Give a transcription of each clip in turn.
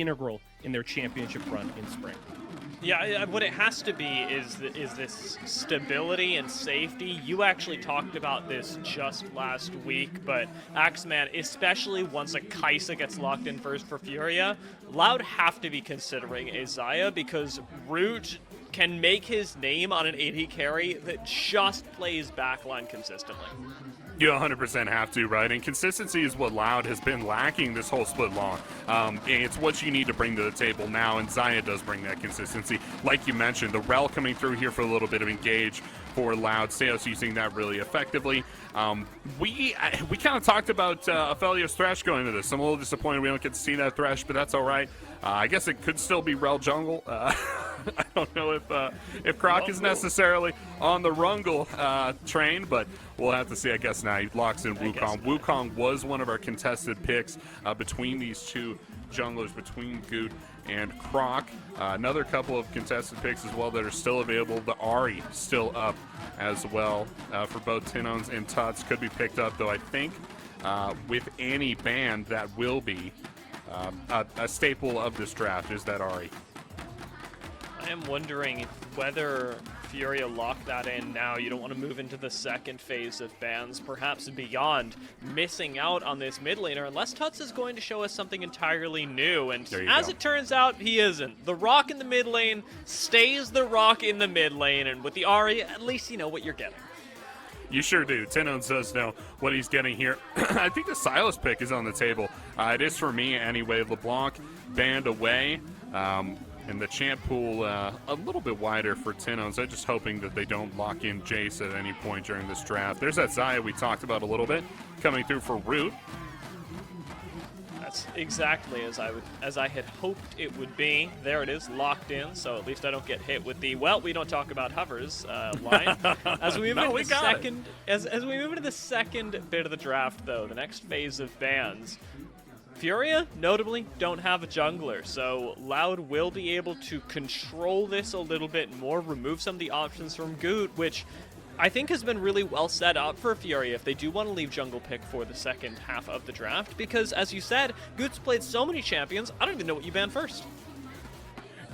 integral in their championship run in spring. Yeah, what it has to be is this stability and safety. You actually talked about this just last week, but Axeman, especially once a Kaisa gets locked in first for Furia, Loud have to be considering a Xayah because Root can make his name on an AD carry that just plays backline consistently. You 100% have to, right? And consistency is what Loud has been lacking this whole split long. It's what you need to bring to the table now, and Xayah does bring that consistency. Like you mentioned, the Rel coming through here for a little bit of engage for Loud. Seos using that really effectively. We kind of talked about Aphelios Thresh going into this. I'm a little disappointed we don't get to see that Thresh, but that's all right. I guess it could still be Rel jungle. I don't know if Croc is necessarily on the Rungle train, but we'll have to see. I guess now he locks in Wukong. Wukong was one of our contested picks between these two junglers, between Goot and Croc. Another couple of contested picks as well that are still available. The Ahri still up as well for both Tinons and Tuts. Could be picked up, though I think with any band that will be a staple of this draft is that Ahri. I am wondering whether Furia lock that in now. You don't want to move into the second phase of bans, perhaps beyond, missing out on this mid laner, unless Tuts is going to show us something entirely new. And as it turns out, he isn't. The Rock in the mid lane stays the Rock in the mid lane, and with the Ahri, at least you know what you're getting. You sure do. Tinons does know what he's getting here. I think the Silas pick is on the table. It is for me anyway. LeBlanc banned away. And the champ pool a little bit wider for Tinons. I'm just hoping that they don't lock in Jace at any point during this draft. There's that Xayah we talked about a little bit coming through for Root. That's exactly as I had hoped it would be. There it is, locked in. So at least I don't get hit with the we don't talk about hovers line. As we move as we move into the second bit of the draft, though, the next phase of bans. Furia, notably, don't have a jungler, so Loud will be able to control this a little bit more, remove some of the options from Goot, which I think has been really well set up for Furia if they do want to leave jungle pick for the second half of the draft, because, as you said, Goot's played so many champions, I don't even know what you ban first.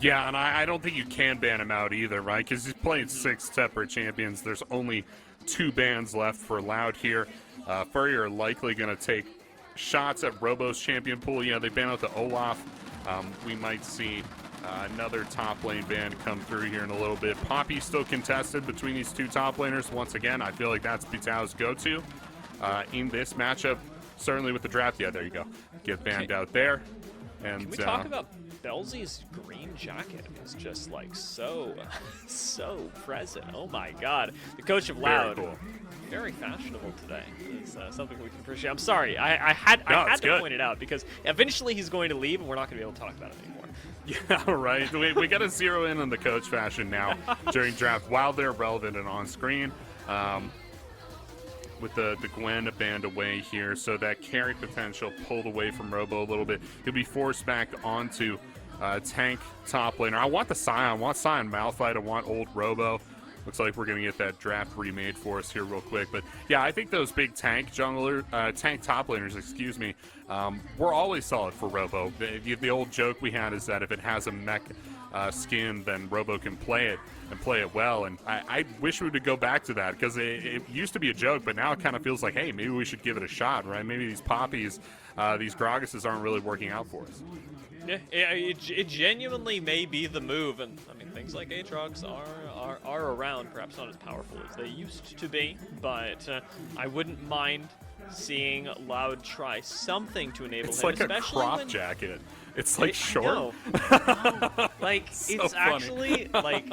Yeah, and I don't think you can ban him out either, right? Because he's played 6 separate champions. There's only 2 bans left for Loud here. Furia are likely going to take shots at Robo's champion pool. Yeah, they ban out the Olaf. We might see another top lane ban come through here in a little bit. Poppy still contested between these 2 top laners. Once again, I feel like that's Bitao's go-to in this matchup. Certainly with the draft. Yeah, there you go. Get banned out there. And can we talk about Belzy's green jacket? It's just like so present. Oh my god. The coach of Loud. Very cool. Very fashionable today. It's something we can appreciate. I'm sorry. I had to point it out because eventually he's going to leave and we're not going to be able to talk about it anymore. Yeah, right. We got to zero in on the coach fashion now during draft while they're relevant and on screen. With the Gwen banned away here, so that carry potential pulled away from Robo a little bit. He'll be forced back onto tank top laner. I want the Sion. I want Sion Malphite. I want old Robo. Looks like we're going to get that draft remade for us here real quick. But yeah, I think those big tank tank top laners, excuse me, were always solid for Robo. The old joke we had is that if it has a mech skin, then Robo can play it and play it well. And I wish we would go back to that because it used to be a joke, but now it kind of feels like, hey, maybe we should give it a shot, right? Maybe these poppies, these Gragas's aren't really working out for us. Yeah, it genuinely may be the move, and I mean things like Aatrox are around, perhaps not as powerful as they used to be, but I wouldn't mind seeing Loud try something to enable it's him. It's like a crop jacket. It's like short. No. Like so it's funny. Actually like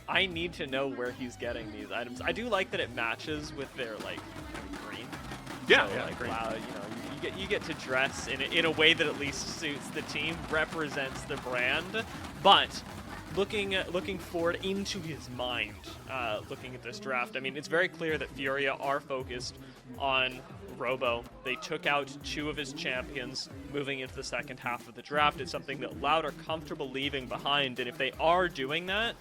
I need to know where he's getting these items. I do like that it matches with their like green. Yeah, so, yeah, like green. Loud, you get to dress in a way that at least suits the team, represents the brand. But looking forward into his mind, looking at this draft, I mean, it's very clear that Furia are focused on Robo. They took out 2 of his champions moving into the second half of the draft. It's something that Loud are comfortable leaving behind, and if they are doing that,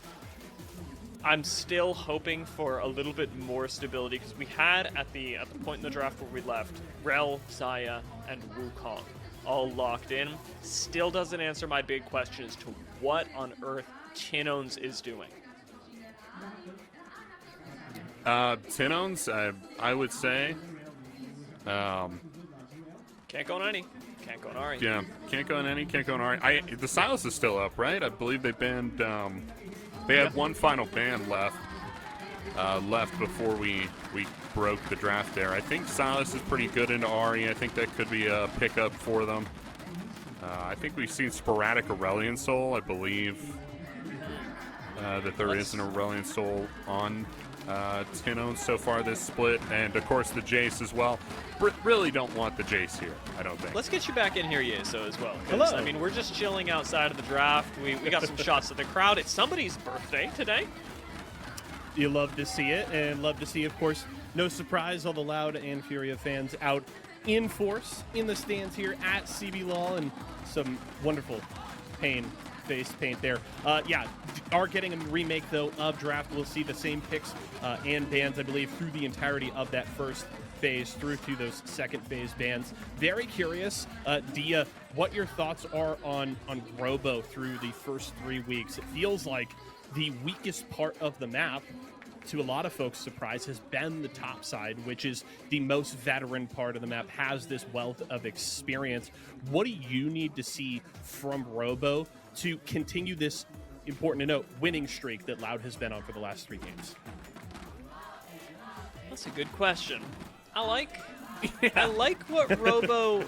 I'm still hoping for a little bit more stability, because we had at the point in the draft where we left Rel, Xayah, and Wukong all locked in. Still doesn't answer my big question as to what on earth Tinones is doing. Tinones, I would say. Can't go on any. Can't go on Ari. Yeah, can't go on any, can't go on Ari. The Silas is still up, right? I believe they banned, they had one final ban left before we broke the draft there. I think Silas is pretty good into Ari. I think that could be a pickup for them. I think we've seen sporadic Aurelion Soul, I believe, that there is an Aurelion Soul on Tinones so far this split, and of course the Jace as well. Really don't want the Jace here, I don't think. Let's get you back in here, Yeso, as well. Hello. I mean, we're just chilling outside of the draft. We got some shots of the crowd. It's somebody's birthday today. You love to see it, and love to see, of course, no surprise, all the Loud and Furia fans out in force in the stands here at CBLOL, and some wonderful face paint there. Yeah, are getting a remake, though, of draft. We'll see the same picks and bans, I believe, through the entirety of that first phase through to those second phase bans. Very curious, Dia, what your thoughts are on Robo through the first 3 weeks. It feels like the weakest part of the map, to a lot of folks' surprise, has been the top side, which is the most veteran part of the map, has this wealth of experience. What do you need to see from Robo to continue this, important to note, winning streak that Loud has been on for the last 3 games? That's a good question. I like what Robo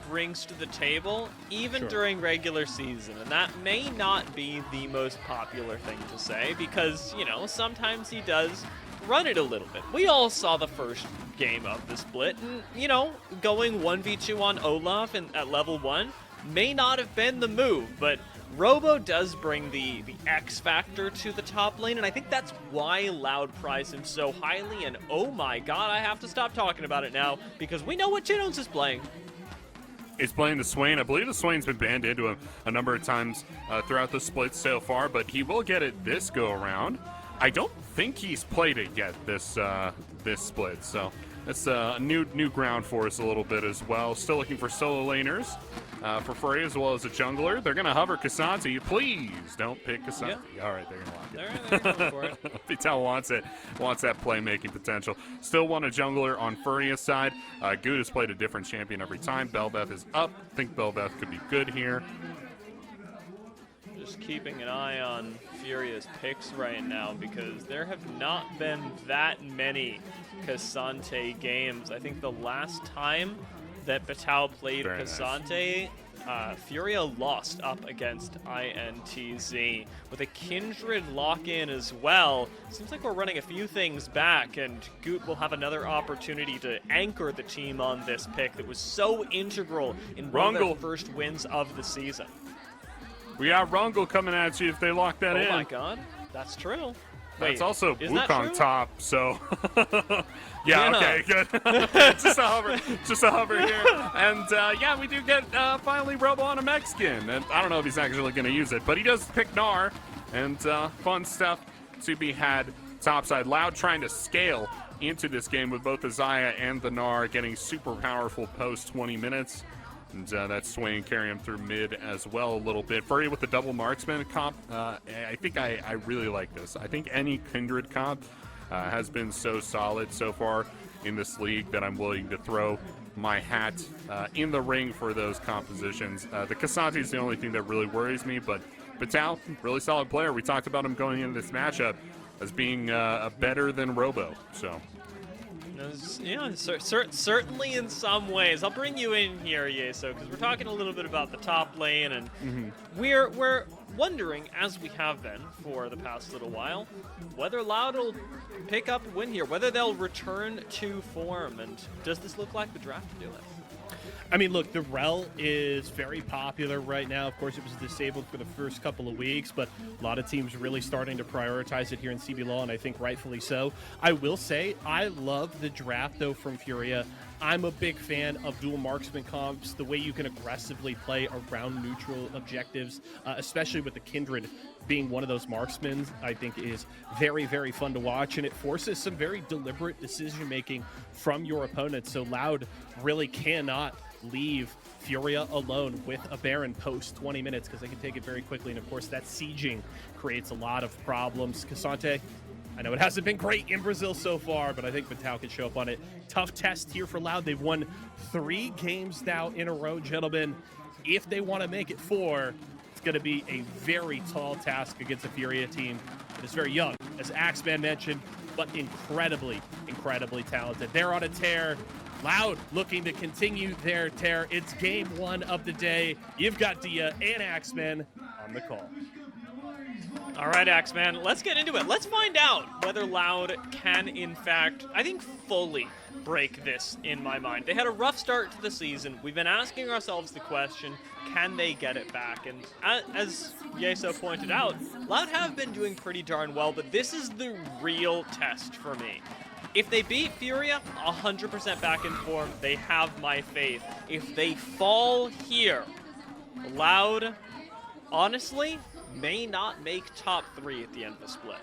brings to the table, even during regular season, and that may not be the most popular thing to say because, you know, sometimes he does run it a little bit. We all saw the first game of the split, and, you know, going 1v2 on Olaf at level 1 may not have been the move, but Robo does bring the X factor to the top lane, and I think that's why Loud prize him so highly, and oh my god, I have to stop talking about it now, because we know what Tinones is playing. He's playing the Swain. I believe the Swain's been banned into him a number of times throughout the split so far, but he will get it this go-around. I don't think he's played it yet this split, so that's new ground for us a little bit as well. Still looking for solo laners for Furia as well as a jungler. They're going to hover Casanti. Please don't pick Casanti. Yeah. All right, they're going to lock it. They're going for it. Vital wants it. Wants that playmaking potential. Still want a jungler on Furia's side. Good has played a different champion every time. Bel'Veth is up. I think Bel'Veth could be good here. Just keeping an eye on Furia's picks right now because there have not been that many Cassante games. I think the last time that Vital played Cassante, Furia lost up against INTZ. With a Kindred lock-in as well, seems like we're running a few things back, and Goot will have another opportunity to anchor the team on this pick that was so integral in one of their first wins of the season. We got Rungle coming at you if they lock that in. Oh my god, that's true. That's also is that Wukong true? top, so yeah, okay, good. just a hover here, and yeah, we do get finally Robo on a Mexican, and I don't know if he's actually going to use it, but he does pick Gnar, and fun stuff to be had topside. Loud trying to scale into this game with both the Xayah and the Gnar getting super powerful post 20 minutes. And that Swain carrying him through mid as well a little bit. Furia with the double marksman comp. I think I really like this. I think any Kindred comp has been so solid so far in this league that I'm willing to throw my hat in the ring for those compositions. The Casanti is the only thing that really worries me, but Vital, really solid player. We talked about him going into this matchup as being better than Robo. So. Yeah, certainly in some ways. I'll bring you in here, Yeso, because we're talking a little bit about the top lane, and we're wondering, as we have been for the past little while, whether Loud will pick up a win here, whether they'll return to form, and does this look like the draft to do it? I mean, look, the Rel is very popular right now. Of course, it was disabled for the first couple of weeks, but a lot of teams really starting to prioritize it here in CBLOL, and I think rightfully so. I will say, I love the draft, though, from Furia I'm a big fan of dual marksman comps, the way you can aggressively play around neutral objectives, especially with the Kindred being one of those marksmen, I think is very, very fun to watch, and it forces some very deliberate decision-making from your opponents, so Loud really cannot leave Furia alone with a Baron post 20 minutes because they can take it very quickly, and of course that sieging creates a lot of problems. Cassante, I know it hasn't been great in Brazil so far, but I think Matau can show up on it. Tough test here for Loud. They've won 3 games now in a row, gentlemen. If they want to make it 4, it's going to be a very tall task against a Furia team that is very young, as Axeman mentioned, but incredibly, incredibly talented. They're on a tear. Loud looking to continue their tear. It's game 1 of the day. You've got Dia and Axeman on the call. All right, Axeman, let's get into it. Let's find out whether Loud can, in fact, I think fully break this in my mind. They had a rough start to the season. We've been asking ourselves the question, can they get it back? And as Yeso pointed out, Loud have been doing pretty darn well, but this is the real test for me. If they beat Furia, 100% back in form, they have my faith. If they fall here, Loud, honestly, may not make top 3 at the end of the split.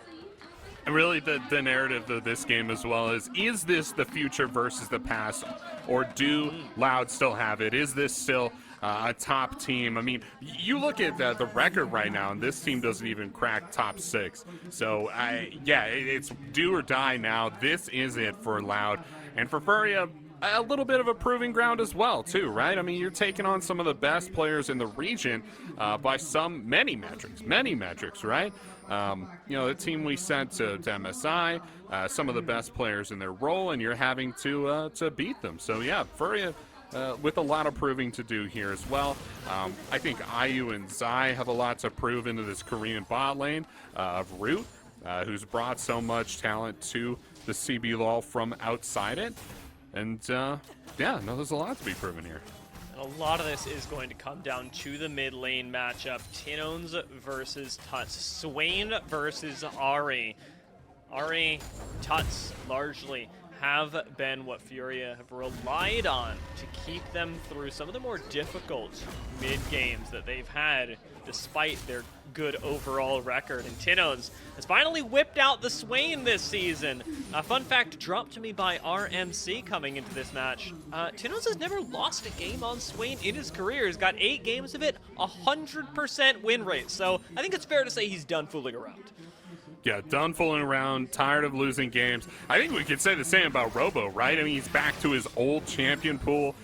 And really the narrative of this game as well is this the future versus the past, or do Loud still have it? Is this still a top team? I mean, you look at the record right now, and this team doesn't even crack top 6. So, it's do or die now. This is it for Loud. And for Furia, a little bit of a proving ground as well, too, right? I mean, you're taking on some of the best players in the region by many metrics, right? The team we sent to MSI, some of the best players in their role, and you're having to beat them. So, yeah, Furia with a lot of proving to do here as well. I think IU and Zai have a lot to prove into this Korean bot lane of Root, who's brought so much talent to the CBLOL from outside it. And, there's a lot to be proven here. And a lot of this is going to come down to the mid lane matchup. Tinones versus Tuts. Swain versus Ari. Ari, Tuts, largely have been what Furia have relied on to keep them through some of the more difficult mid-games that they've had, despite their good overall record. And Tinones has finally whipped out the Swain this season. A fun fact dropped to me by RMC coming into this match. Tinones has never lost a game on Swain in his career. He's got 8 games of it, 100% win rate. So I think it's fair to say he's done fooling around. Yeah, done fooling around, tired of losing games. I think we could say the same about Robo, right? I mean, he's back to his old champion pool,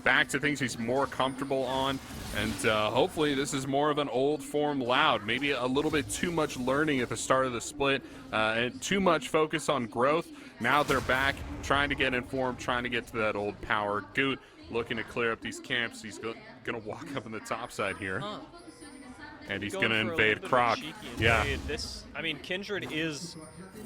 back to things he's more comfortable on, and hopefully this is more of an old form Loud. Maybe a little bit too much learning at the start of the split, and too much focus on growth. Now they're back, trying to get informed, trying to get to that old power. Goot looking to clear up these camps. He's going to walk up on the top side here. And he's going to invade Croc. Yeah. Kindred is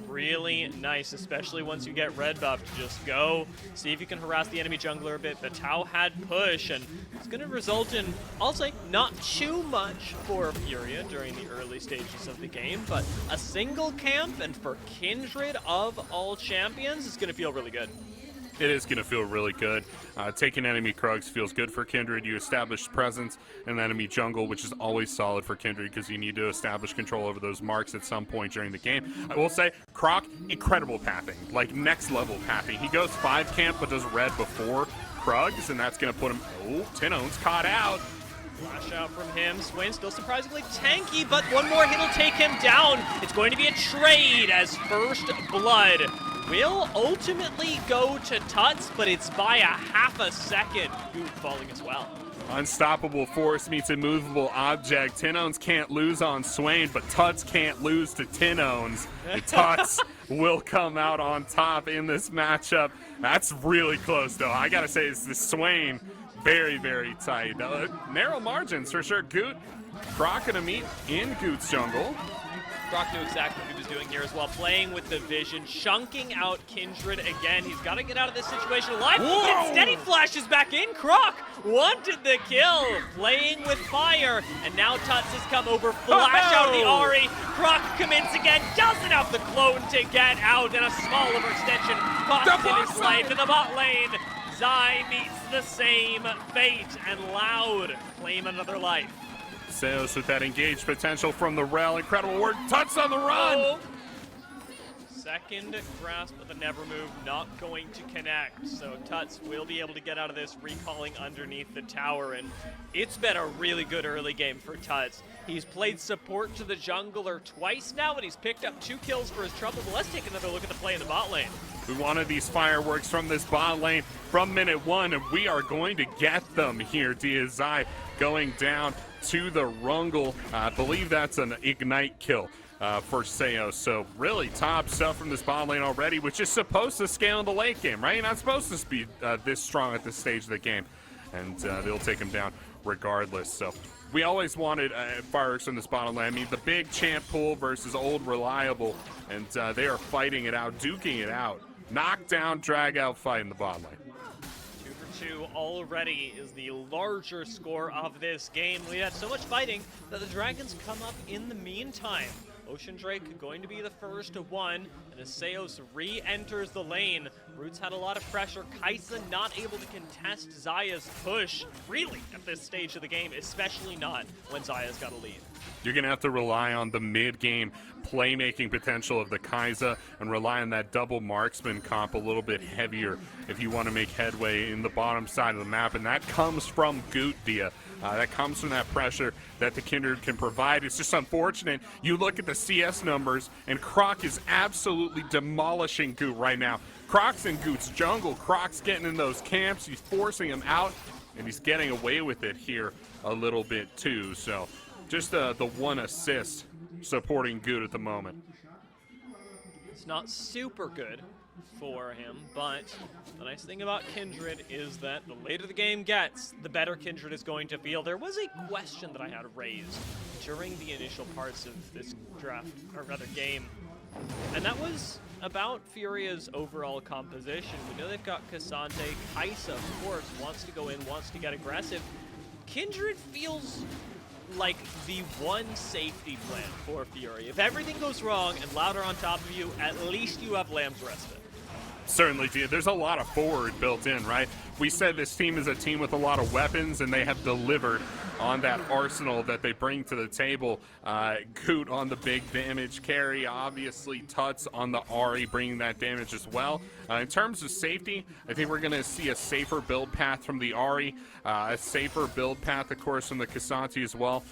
really nice, especially once you get red buff, to just go, see if you can harass the enemy jungler a bit. But Tau had push, and it's going to result in, I'll say, not too much for Furia during the early stages of the game, but a single camp, and for Kindred of all champions, it's going to feel really good. It is going to feel really good. Taking enemy Krugs feels good for Kindred. You establish presence in the enemy jungle, which is always solid for Kindred because you need to establish control over those marks at some point during the game. I will say, Croc, incredible pathing, like next level pathing. He goes 5 camp but does red before Krugs, and that's going to put him, Tinone's caught out. Flash out from him. Swain still surprisingly tanky, but one more hit will take him down. It's going to be a trade as first blood will ultimately go to Tuts, but it's by a half a second. Goot falling as well. Unstoppable force meets immovable object. Tinones can't lose on Swain, but Tuts can't lose to Tinones. And Tuts will come out on top in this matchup. That's really close, though. I gotta say, it's the Swain. Very, very tight. Narrow margins for sure. Goot, Croc gonna meet in Goot's jungle. Croc knew exactly what he was doing here as well, playing with the vision, chunking out Kindred again. He's got to get out of this situation alive. Whoa! Instead, he flashes back in. Croc wanted the kill, playing with fire, and now Tuts has come over, flash out the Ari. Croc commits again, doesn't have the clone to get out, and a small overextension costs him his life in the bot lane. Zai meets the same fate, and Loud claim another life. Seos with that engaged potential from the rel. Incredible work. Tuts on the run. Oh. Second grasp of the never move, not going to connect. So Tuts will be able to get out of this, recalling underneath the tower. And it's been a really good early game for Tuts. He's played support to the jungler twice now, and he's picked up 2 kills for his trouble. But let's take another look at the play in the bot lane. We wanted these fireworks from this bot lane from minute 1, and we are going to get them here. Zai going down to the Rungle. I believe that's an Ignite kill for Seos. So really top stuff from this bot lane already, which is supposed to scale in the late game, right? You're not supposed to be this strong at this stage of the game. And they'll take him down regardless. So we always wanted fireworks from this bottom lane. I mean, the big champ pool versus old reliable, and they are fighting it out, duking it out. Knockdown, drag out fight in the bottom lane. 2 already is the larger score of this game. We had so much fighting that the Dragons come up in the meantime. Ocean Drake going to be the first one, and as Seos re-enters the lane, Roots had a lot of pressure. Kaisa not able to contest Zaya's push, really, at this stage of the game, especially not when Zaya's got a lead. You're going to have to rely on the mid-game playmaking potential of the Kaisa and rely on that double marksman comp a little bit heavier if you want to make headway in the bottom side of the map, and that comes from Goot Dia. That comes from that pressure that the Kindred can provide. It's just unfortunate. You look at the CS numbers, and Croc is absolutely demolishing Goot right now. Croc's in Goot's jungle. Croc's getting in those camps. He's forcing him out, and he's getting away with it here a little bit too. So just the 1 assist supporting Goot at the moment. It's not super good for him, but the nice thing about Kindred is that the later the game gets, the better Kindred is going to feel. There was a question that I had raised during the initial parts of this draft, or rather game, and that was about Furia's overall composition. We know they've got Cassante. Kaisa, of course, wants to go in, wants to get aggressive. Kindred feels like the one safety plan for Fury. If everything goes wrong and Loud are on top of you, at least you have Lamb's Respite. Certainly, Gia. There's a lot of forward built in, right? We said this team is a team with a lot of weapons, and they have delivered on that arsenal that they bring to the table. Goot on the big damage carry, obviously Tuts on the Ahri bringing that damage as well. In terms of safety, I think we're going to see a safer build path from the Ahri, a safer build path, of course, from the Cassante as well.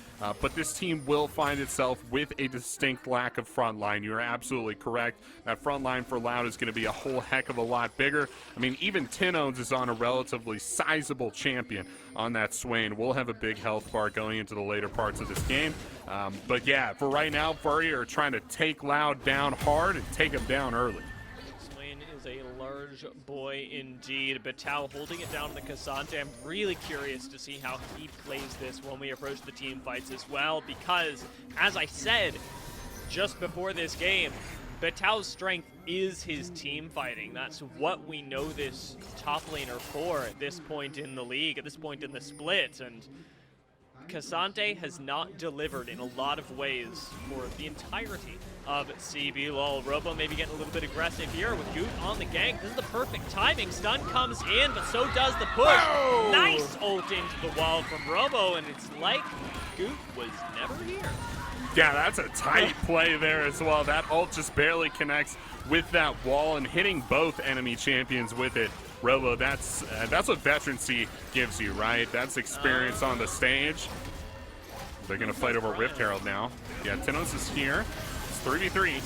But this team will find itself with a distinct lack of front line. You're absolutely correct. That front line for Loud is going to be a whole heck of a lot bigger. I mean, even Tinones is on a relatively sizable champion on that Swain. We'll have a big health bar going into the later parts of this game. But yeah, for right now, Furia are trying to take Loud down hard and take him down early. Swain is a large boy indeed. Batao holding it down on the Cassante. I'm really curious to see how he plays this when we approach the team fights as well, because as I said just before this game, Batao's strength is his team fighting. That's what we know this top laner for at this point in the league, at this point in the split. And Cassante has not delivered in a lot of ways for the entirety of CBLOL. Robo maybe getting a little bit aggressive here with Goot on the gank. This is the perfect timing. Stun comes in, but so does the push. Whoa! Nice ult into the wall from Robo, and it's like Goot was never here. Yeah, that's a tight play there as well. That ult just barely connects with that wall and hitting both enemy champions with it. Robo, that's what veterancy gives you, right? That's experience on the stage. They're going to fight over Rift Herald now. Yeah, Tinones is here. It's 3v3.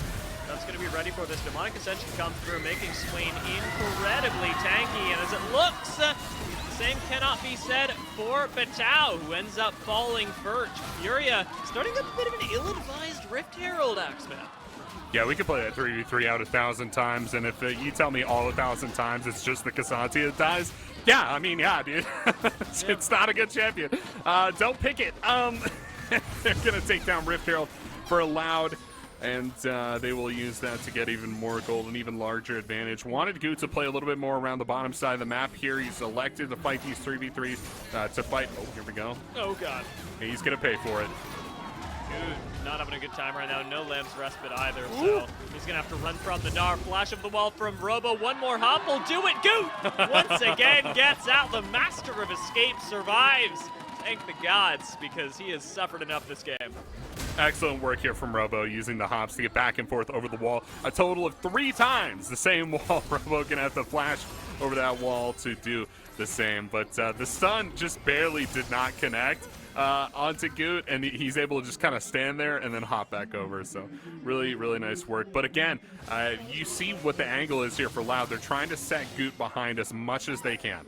That's going to be ready for this. Demonic Ascension comes through, making Swain incredibly tanky. And as it looks, the same cannot be said for Batao, who ends up falling first. Furia starting a bit of an ill-advised Rift Herald, Axeman. Yeah, we could play that 3v3 out 1,000 times, and if you tell me all 1,000 times it's just the Cassante that dies, yeah, I mean, yeah, dude. It's not a good champion. Don't pick it. They're going to take down Rift Herald for Loud, and they will use that to get even more gold, an even larger advantage. Wanted Goot to play a little bit more around the bottom side of the map here. He's elected to fight these 3v3s to fight. Oh, here we go. Oh, God. He's going to pay for it. Good. Not having a good time right now. No Lamb's respite either, so he's going to have to run from the Gnar. Flash of the wall from Robo. One more hop will do it. Goot once again gets out. The master of escape survives. Thank the gods, because he has suffered enough this game. Excellent work here from Robo, using the hops to get back and forth over the wall. A total of 3 times the same wall. Robo gonna have to flash over that wall to do the same. But the stun just barely did not connect onto Goot, and he's able to just kind of stand there and then hop back over. So really, really nice work. But again, you see what the angle is here for Loud. They're trying to set Goot behind as much as they can.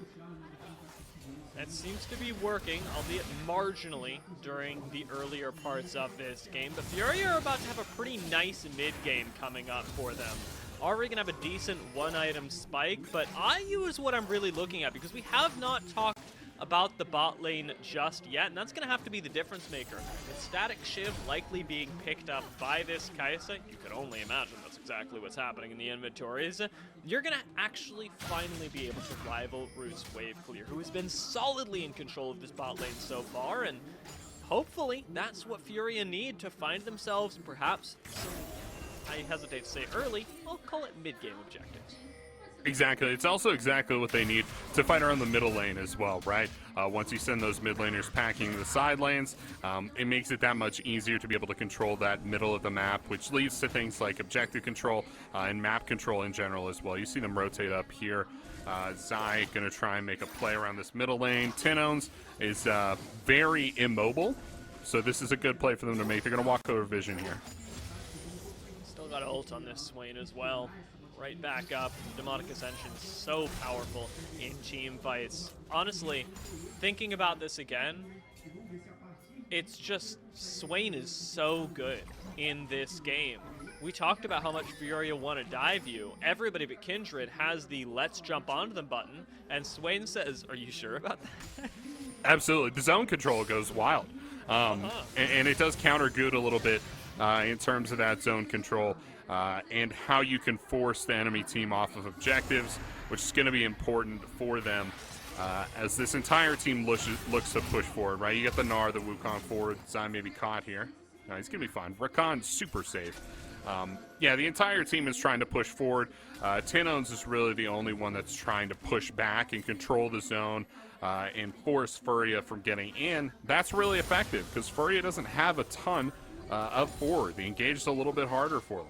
That seems to be working, albeit marginally, during the earlier parts of this game. But Furia are about to have a pretty nice mid-game coming up for them. Already going to have a decent one-item spike, but IU is what I'm really looking at, because we have not talked about the bot lane just yet, and that's going to have to be the difference maker. With Static Shiv likely being picked up by this Kai'Sa, you could only imagine that's exactly what's happening in the inventories, you're going to actually finally be able to rival Root's Wave Clear, who has been solidly in control of this bot lane so far, and hopefully that's what Furia need to find themselves perhaps some, I hesitate to say early, I'll call it mid-game objectives. Exactly. It's also exactly what they need to fight around the middle lane as well, right? Once you send those mid laners packing the side lanes, it makes it that much easier to be able to control that middle of the map, which leads to things like objective control and map control in general as well. You see them rotate up here. Zai going to try and make a play around this middle lane. Tinones is very immobile, so this is a good play for them to make. They're going to walk over vision here. Still got ult on this Swain as well. Right back up. Demonic Ascension is so powerful in team fights. Honestly, thinking about this again, it's just Swain is so good in this game. We talked about how much Furia want to dive you. Everybody but Kindred has the let's jump onto them button, and Swain says, are you sure about that? Absolutely. The zone control goes wild. And it does counter Good a little bit in terms of that zone control. And how you can force the enemy team off of objectives, which is going to be important for them as this entire team looks to push forward, right? You got the Gnar, the Wukong forward. Zai may be caught here. No, he's going to be fine. Rakan's super safe. Yeah, the entire team is trying to push forward. Tinones is really the only one that's trying to push back and control the zone and force Furia from getting in. That's really effective because Furia doesn't have a ton of forward. The engage is a little bit harder for them.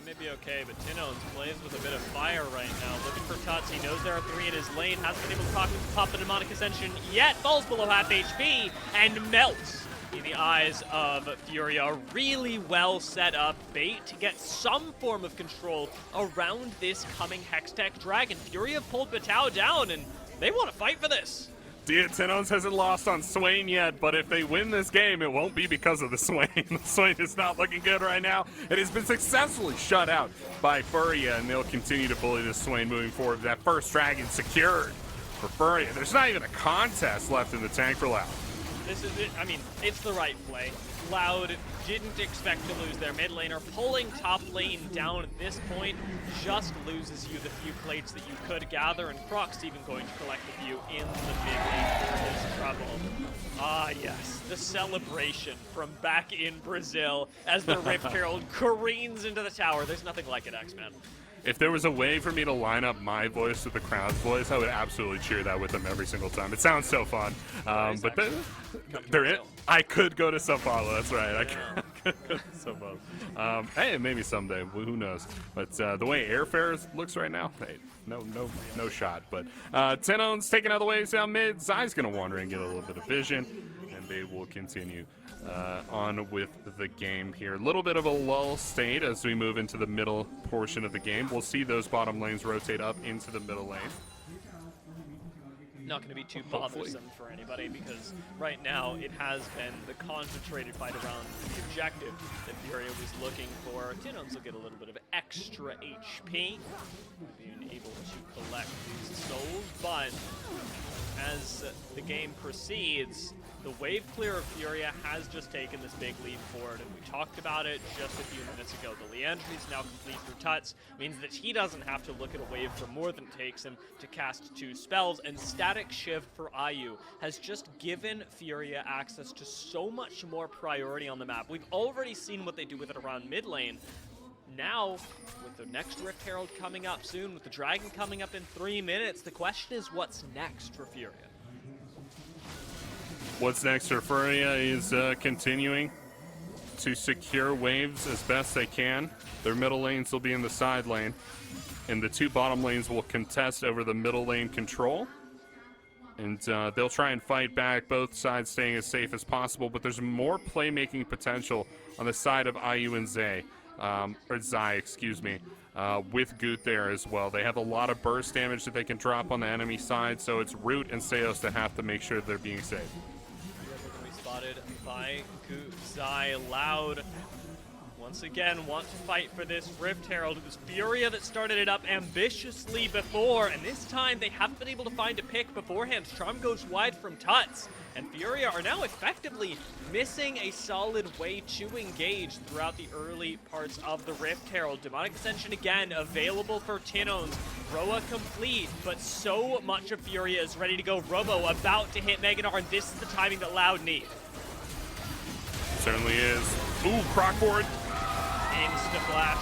May be okay, but Tinones plays with a bit of fire right now. Looking for Tuts. He knows there are 3 in his lane. Hasn't been able to pop the Demonic Ascension yet. Falls below half HP and melts in the eyes of Furia. A really well set up bait to get some form of control around this coming Hextech Dragon. Furia pulled Batao down, and they want to fight for this. Tinones hasn't lost on Swain yet, but if they win this game, it won't be because of the Swain. The Swain is not looking good right now. It has been successfully shut out by Furia, and they'll continue to bully the Swain moving forward. That first dragon secured for Furia. There's not even a contest left in the tank for Loud. This is it. I mean, it's the right play. Loud didn't expect to lose their mid laner. Pulling top lane down at this point just loses you the few plates that you could gather, and Croc's even going to collect a few in the mid lane for his trouble. Ah, yes, the celebration from back in Brazil as the Rift Herald careens into the tower. There's nothing like it, X-Man. If there was a way for me to line up my voice with the crowd's voice, I would absolutely cheer that with them every single time. It sounds so fun. But they're it. I could go to Sao Paulo. That's right. I could go to Sao Paulo. Hey, maybe someday. Who knows? But the way airfare looks right now, hey, no shot. But Tinones taking out the waves down mid. Zai's going to wander and get a little bit of vision, and they will continue on with the game here. A little bit of a lull state as we move into the middle portion of the game. We'll see those bottom lanes rotate up into the middle lane. Not going to be too bothersome for anybody because right now it has been the concentrated fight around the objective that Furia was looking for. Tinones will get a little bit of extra HP, being able to collect these souls, but as the game proceeds, The wave clear of Furia has just taken this big leap forward, and we talked about it just a few minutes ago. The Leandry is now complete through Tuts, means that he doesn't have to look at a wave for more than it takes him to cast 2 spells, and Static Shift for IU has just given Furia access to so much more priority on the map. We've already seen what they do with it around mid lane. Now, with the next Rift Herald coming up soon, with the Dragon coming up in 3 minutes, the question is what's next for Furia? What's next for Furia is continuing to secure waves as best they can. Their middle lanes will be in the side lane, and the 2 bottom lanes will contest over the middle lane control. And they'll try and fight back, both sides staying as safe as possible, but there's more playmaking potential on the side of IU and Zai, excuse me, with Goot there as well. They have a lot of burst damage that they can drop on the enemy side, so it's Root and Seos that have to make sure they're being safe. Spotted by Goot. Zai Loud once again want to fight for this Rift Herald. It was Furia that started it up ambitiously before, and this time they haven't been able to find a pick beforehand. Charm goes wide from Tuts, and Furia are now effectively missing a solid way to engage throughout the early parts of the Rift Herald. Demonic Ascension again available for Tinones. Roa complete, but so much of Furia is ready to go. Robo about to hit Meganar, and this is the timing that Loud need. Certainly is. Ooh, croc forward. Insta flash.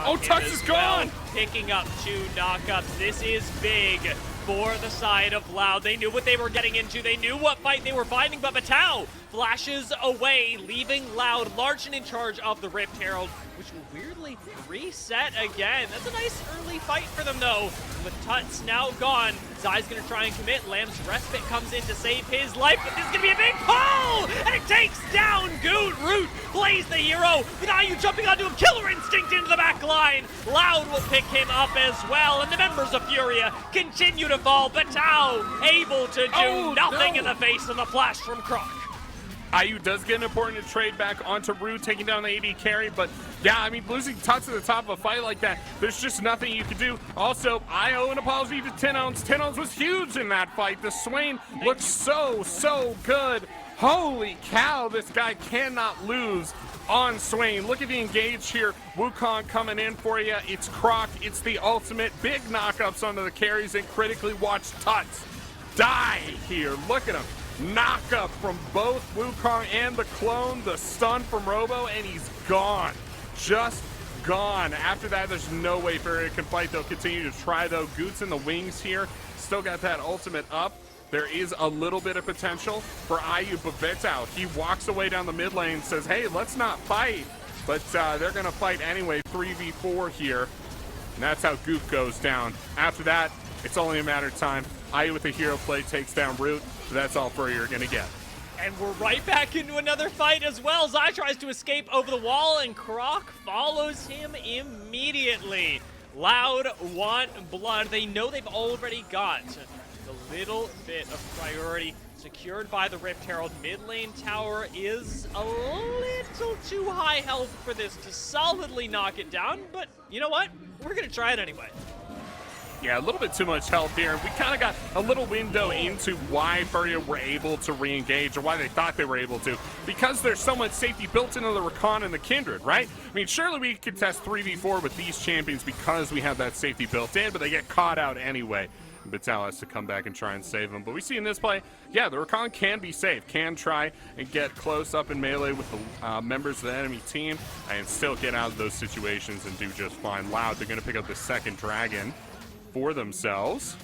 Oh, Tuts is gone! Picking up 2 knockups. This is big for the side of Loud. They knew what they were getting into. They knew what fight they were fighting, but Matau flashes away, leaving Loud large and in charge of the Rift Herald, which will weirdly reset again. That's a nice early fight for them, though. With Tuts now gone, Zai's going to try and commit. Lamb's Respite comes in to save his life, but this is going to be a big pull! And it takes down Goot. Root plays the hero, with IU jumping onto him. Killer Instinct into the back line. Loud will pick him up as well, and the members of Furia continue to fall. Batau able to do nothing in the face of the flash from Croc. IU does get an important trade back onto Root, taking down the AD carry, but yeah, I mean, losing Tuts at the top of a fight like that, there's just nothing you can do. Also, I owe an apology to Tinones. Tinones was huge in that fight. The Swain looked so good. Holy cow, this guy cannot lose on Swain. Look at the engage here. Wukong coming in for you. It's Croc. It's the ultimate. Big knockups onto the carries, and critically watch Tuts die here. Look at him. Knockup from both Wukong and the clone, the stun from Robo, and he's gone. Just gone. After that, there's no way Furia can fight. They'll continue to try, though. Goot's in the wings here. Still got that ultimate up. There is a little bit of potential for IU, but Vetau, he walks away down the mid lane and says, hey, let's not fight. But they're going to fight anyway, 3v4 here. And that's how Goot goes down. After that, it's only a matter of time. IU with the hero play takes down Root. So that's all Furia are going to get. And we're right back into another fight as well. Zai tries to escape over the wall, and Croc follows him immediately. Loud want blood. They know they've already got the little bit of priority secured by the Rift Herald. Mid lane tower is a little too high health for this to solidly knock it down, but you know what? We're going to try it anyway. Yeah, a little bit too much health here. We kind of got a little window into why Furia were able to re-engage, or why they thought they were able to, because there's so much safety built into the Rakan and the Kindred, right? I mean, surely we could test 3v4 with these champions because we have that safety built in, but they get caught out anyway. Batal has to come back and try and save them. But we see in this play, yeah, the Rakan can be safe, can try and get close up in melee with the members of the enemy team, and still get out of those situations and do just fine. Loud, they're going to pick up the second dragon for themselves.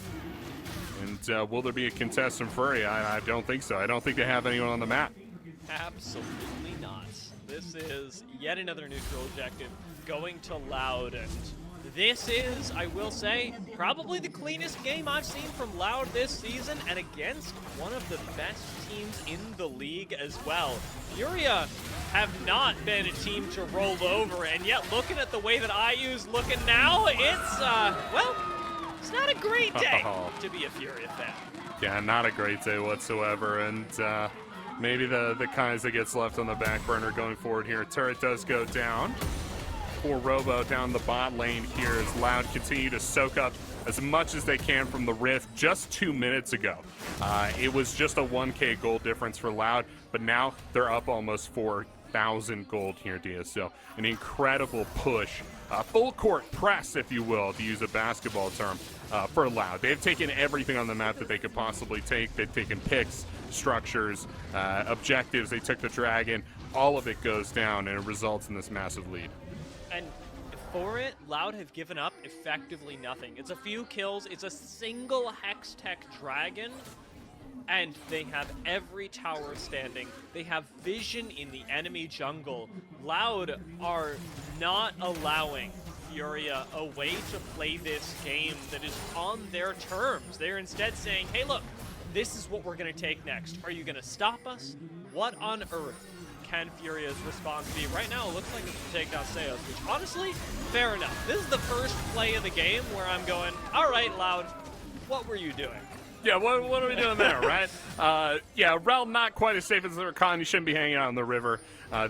And will there be a contest in Furia? I don't think so. I don't think they have anyone on the map. Absolutely not. This is yet another neutral objective going to Loud, and this is, I will say, probably the cleanest game I've seen from Loud this season, and against one of the best teams in the league as well. Furia have not been a team to roll over, and yet looking at the way that IU's looking now, it's, well, it's not a great day to be a Furia fan. Yeah, not a great day whatsoever, and maybe the kinds that gets left on the back burner going forward here. Turret does go down. for Robo down the bot lane here as Loud continue to soak up as much as they can from the Rift just 2 minutes ago. It was just a 1K gold difference for Loud, but now they're up almost 4,000 gold here, Dia. So an incredible push, full court press, if you will, to use a basketball term, for Loud. They've taken everything on the map that they could possibly take. They've taken picks, structures, objectives. They took the Dragon. All of it goes down, and it results in this massive lead. And for it, Loud have given up effectively nothing. It's a few kills, it's a single Hextech Dragon, and they have every tower standing. They have vision in the enemy jungle. Loud are not allowing Furia a way to play this game that is on their terms. They're instead saying, hey look, this is what we're gonna take next. Are you gonna stop us? What on earth can Furia's response be? Right now, it looks like it's to take down Seos, which honestly, fair enough. This is the first play of the game where I'm going, all right, Loud, what were you doing? Yeah, what are we doing there, right? Yeah, Rel not quite as safe as the Rakan. You shouldn't be hanging out on the river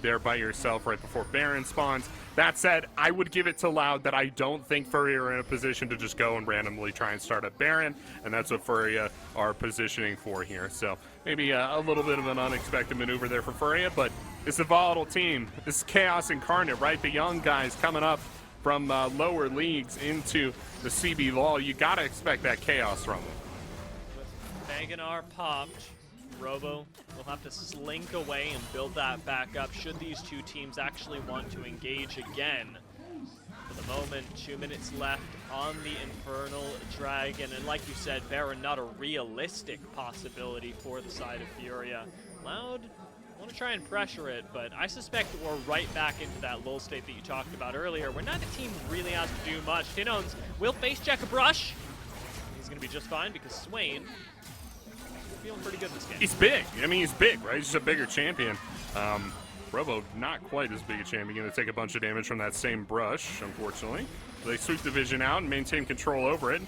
there by yourself right before Baron spawns. That said, I would give it to Loud that I don't think Furia are in a position to just go and randomly try and start a Baron, and that's what Furia are positioning for here. So maybe a little bit of an unexpected maneuver there for Furia, but it's a volatile team. This is Chaos Incarnate, right? The young guys coming up from lower leagues into the CBLOL. You got to expect that chaos from them. With Maganar popped, Robo will have to slink away and build that back up should these two teams actually want to engage again. For the moment, 2 minutes left on the Infernal Dragon, and like you said, Baron, not a realistic possibility for the side of Furia. Loud want to try and pressure it, but I suspect we're right back into that lull state that you talked about earlier, where neither team really has to do much. Tinones will face check a brush. He's going to be just fine because Swain feeling pretty good this game. He's big. I mean, he's big, right? He's just a bigger champion. Robo, not quite as big a champion. Going to take a bunch of damage from that same brush, unfortunately. They sweep the vision out and maintain control over it.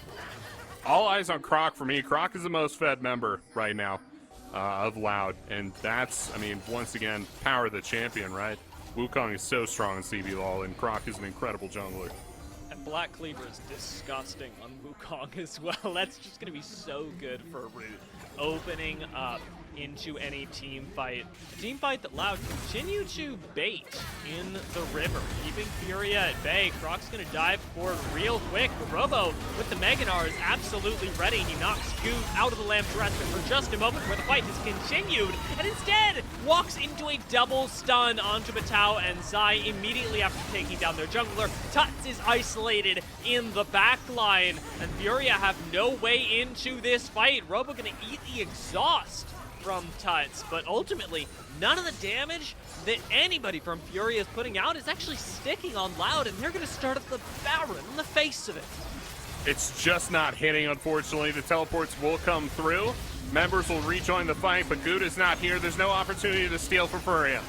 All eyes on Croc for me. Croc is the most fed member right now of Loud. And that's, I mean, once again, power of the champion, right? Wukong is so strong in CBLOL, and Croc is an incredible jungler. And Black Cleaver is disgusting on Wukong as well. That's just going to be so good for Root. Opening up into any team fight. A team fight that Loud continue to bait in the river, keeping Furia at bay. Croc's going to dive forward real quick, but Robo with the Maganar is absolutely ready. He knocks Scoot out of the Lamb Dress for just a moment where the fight has continued, and instead walks into a double stun onto Batao and Zai immediately after taking down their jungler. Tuts is isolated in the back line, and Furia have no way into this fight. Robo going to eat the exhaust from Tuts, but ultimately none of the damage that anybody from Furia is putting out is actually sticking on Loud, and they're going to start at the Baron in the face of it. It's just not hitting, unfortunately. The teleports will come through. Members will rejoin the fight, but Good is not here. There's no opportunity to steal for Furia.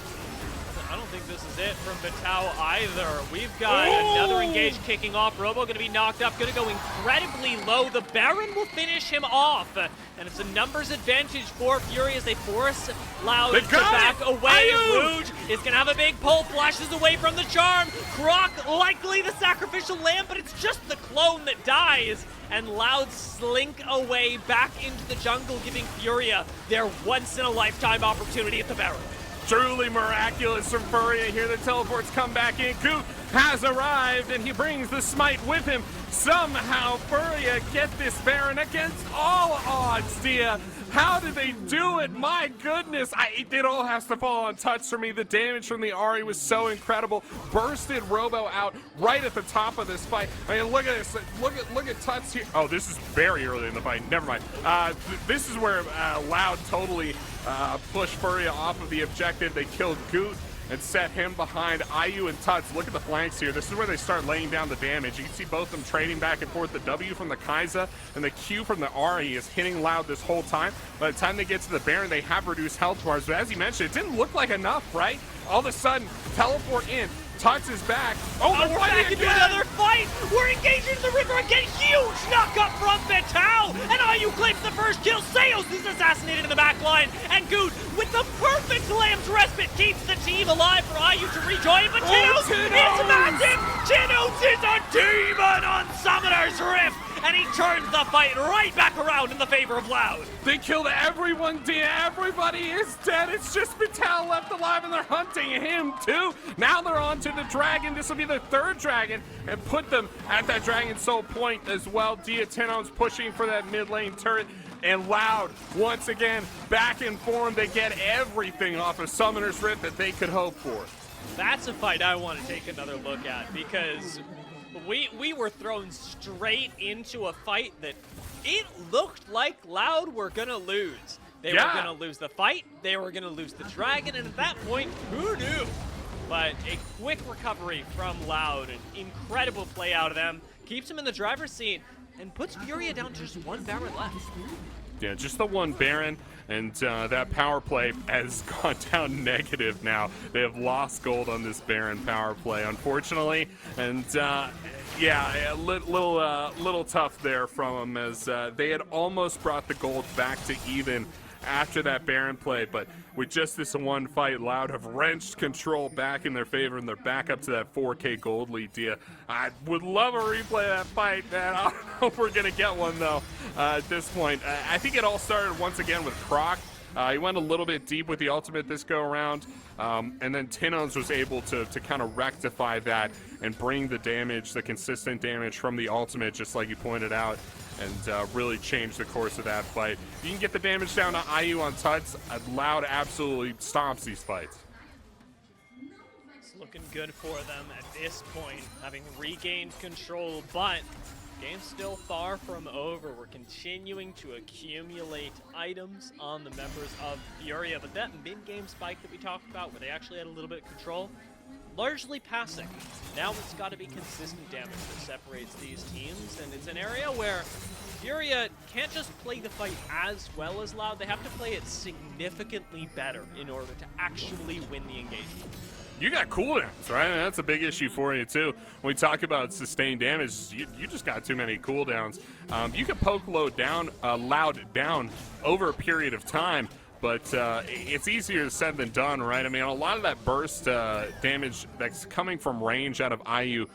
I don't think this is it from Batao either. We've got another engage kicking off. Robo going to be knocked up, going to go incredibly low. The Baron will finish him off. And it's a numbers advantage for Fury as they force Loud to back away. Rouge is going to have a big pull, flashes away from the charm. Croc likely the sacrificial lamb, but it's just the clone that dies. And Loud slink away back into the jungle, giving Furia their once-in-a-lifetime opportunity at the Baron. Truly miraculous from Furia here. The teleports come back in. Coot has arrived, and he brings the smite with him. Somehow Furia get this Baron against all odds, Dia. How did they do it? My goodness. It all has to fall on Tuts for me. The damage from the Ahri was so incredible. Bursted Robo out right at the top of this fight. I mean, look at this. Look at Tuts here. Oh, this is very early in the fight. Never mind. This is where Loud totally pushed Furia off of the objective. They killed Goot and set him behind IU and Tuts. Look at the flanks here. This is where they start laying down the damage. You can see both of them trading back and forth. The W from the Kai'Sa and the Q from the Ahri is hitting Loud this whole time. By the time they get to the Baron, they have reduced health bars. But as you mentioned, it didn't look like enough, right? All of a sudden, teleport in, Tuts is back. Oh, we're back into another fight. We're engaging in the river again. Huge knock up from Vital. And IU claims the first kill. Seos is assassinated in the back line. And Good, with the perfect Lamb's respite, keeps the team alive for IU to rejoin. But Tinos is massive. Tinos is a demon on Summoner's Rift. And he turns the fight right back around in the favor of Loud. They killed everyone, Dia. Everybody is dead. It's just Vital left alive, and they're hunting him, too. Now they're on to the dragon. This will be their third dragon, and put them at that dragon soul point as well. Dia Teno's pushing for that mid lane turret, and Loud, once again, back in form. They get everything off of Summoner's Rift that they could hope for. That's a fight I want to take another look at, because we were thrown straight into a fight that it looked like Loud were gonna lose. They were gonna lose the fight, they were gonna lose the dragon, and at that point, who knew? But a quick recovery from Loud, an incredible play out of them, keeps him in the driver's seat, and puts Furia down to just one Baron left. Yeah, just the one Baron, and that power play has gone down negative now. They have lost gold on this Baron power play, unfortunately, and yeah, a little tough there from them, as they had almost brought the gold back to even after that Baron play, but with just this one fight, Loud have wrenched control back in their favor, and they're back up to that 4K gold lead. Dia, I would love a replay of that fight, man. I don't know if we're gonna get one though at this point. I think it all started once again with Croc. He went a little bit deep with the ultimate this go around, and then Tinos was able to kind of rectify that and bring the damage, the consistent damage from the ultimate, just like you pointed out, and really change the course of that fight. You can get the damage down to IU on Tuts. Loud absolutely stomps these fights. It's looking good for them at this point, having regained control, but game's still far from over. We're continuing to accumulate items on the members of Furia, but that mid-game spike that we talked about, where they actually had a little bit of control, largely passing. Now it's got to be consistent damage that separates these teams, and it's an area where Furia can't just play the fight as well as Loud, they have to play it significantly better in order to actually win the engagement. You got cooldowns, right? And that's a big issue for you, too. When we talk about sustained damage, you just got too many cooldowns. You can poke Loud down over a period of time, but it's easier said than done, right? I mean, a lot of that burst damage that's coming from range out of IU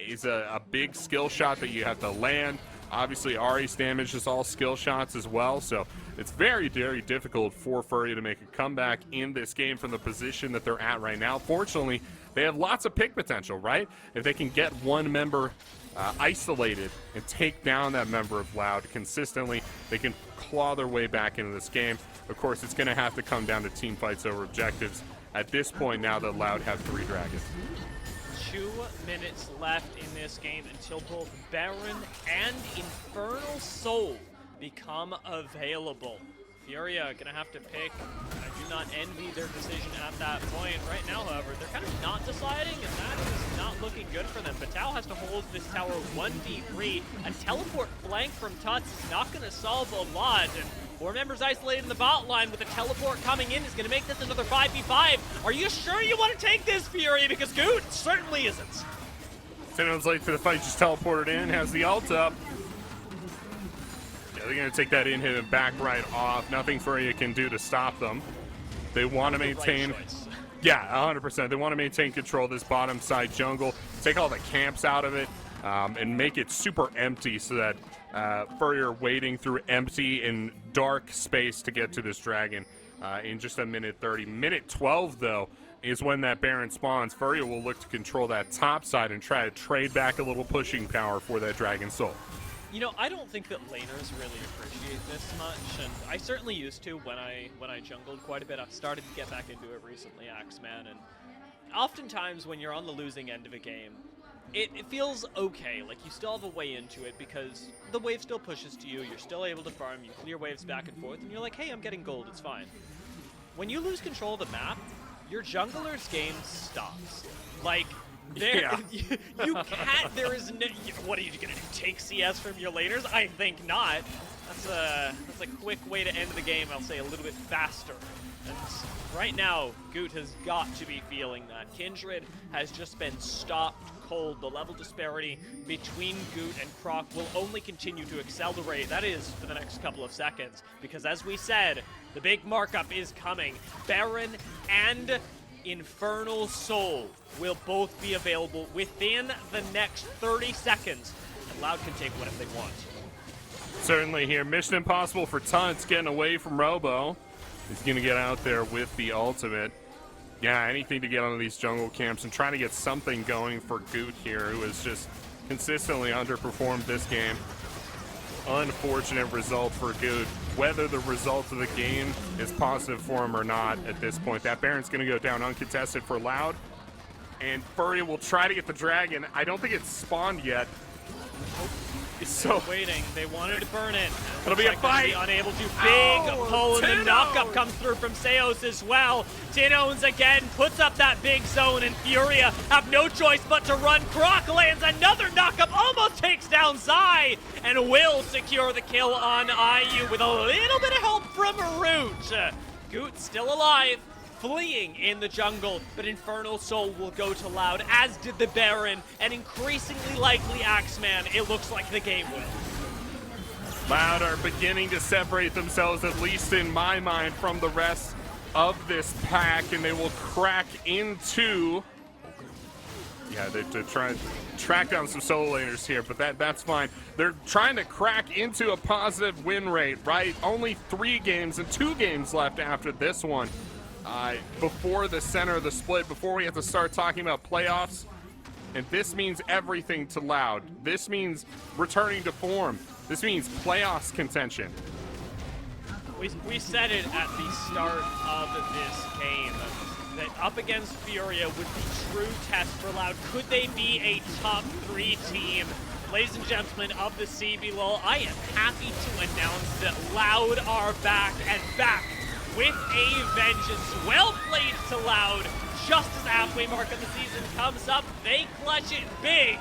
is a big skill shot that you have to land. Obviously, Ari's damage is all skill shots as well, so it's very, very difficult for Furia to make a comeback in this game from the position that they're at right now. Fortunately, they have lots of pick potential, right? If they can get one member isolated and take down that member of Loud consistently, they can claw their way back into this game. Of course, it's going to have to come down to team fights over objectives at this point now that Loud have 3 dragons. 2 minutes left in this game until both Baron and Infernal Soul become available. Furia gonna have to pick. I do not envy their decision at that point. Right now, however, they're kind of not deciding, and that is not looking good for them. Vital has to hold this tower 1v3. A teleport flank from Tuts is not gonna solve a lot, and 4 members isolated in the bot line with a teleport coming in is gonna make this another 5v5. Are you sure you want to take this, Furia? Because Good certainly isn't. Teno's late for the fight, just teleported in, has the ult up. They're going to take that in hit and back right off. Nothing Furia can do to stop them. They want to maintain... Yeah, 100%. They want to maintain control of this bottom side jungle, take all the camps out of it, and make it super empty so that Furia are wading through empty and dark space to get to this dragon in just a minute 30. Minute 12, though, is when that Baron spawns. Furia will look to control that top side and try to trade back a little pushing power for that Dragon Soul. You know, I don't think that laners really appreciate this much, and I certainly used to when I jungled quite a bit. I've started to get back into it recently, Axeman, and oftentimes when you're on the losing end of a game, it feels okay. Like, you still have a way into it because the wave still pushes to you, you're still able to farm, you clear waves back and forth, and you're like, hey, I'm getting gold, it's fine. When you lose control of the map, your jungler's game stops. Like, you can't, there is no, what are you gonna do, take CS from your laners? I think not. That's a quick way to end the game, I'll say a little bit faster. And right now, Goot has got to be feeling that. Kindred has just been stopped cold. The level disparity between Goot and Croc will only continue to accelerate. That is for the next couple of seconds. Because as we said, the big markup is coming. Baron and Infernal Soul will both be available within the next 30 seconds. And Loud can take whatever they want. Certainly here. Mission Impossible for Tunts getting away from Robo. He's going to get out there with the ultimate. Yeah, anything to get onto these jungle camps and try to get something going for Goot here, who has just consistently underperformed this game. Unfortunate result for Goot. Whether the result of the game is positive for him or not at this point. That Baron's going to go down uncontested for Loud. And Furia will try to get the dragon. I don't think it's spawned yet. So waiting. They wanted to burn it. It'll be a fight. Unable to. Big pull, and the knockup comes through from Seos as well. Tinones again puts up that big zone, and Furia have no choice but to run. Croc lands another knockup, almost takes down Zai, and will secure the kill on IU with a little bit of help from Root. Goot still alive, fleeing in the jungle, but Infernal Soul will go to Loud, as did the Baron, and increasingly likely Axeman. It looks like the game will. Loud are beginning to separate themselves, at least in my mind, from the rest of this pack, and they will crack into... Yeah, they're trying to track down some solo laners here, but that's fine. They're trying to crack into a positive win rate, right? Only 3 games and 2 games left after this one. Before the center of the split, before we have to start talking about playoffs. And this means everything to Loud. This means returning to form. This means playoffs contention. We said it at the start of this game, that up against Furia would be true test for Loud. Could they be a top 3 team? Ladies and gentlemen of the CBLOL, I am happy to announce that Loud are back, and back with a vengeance. Well played to Loud. Just as the halfway mark of the season comes up, they clutch it big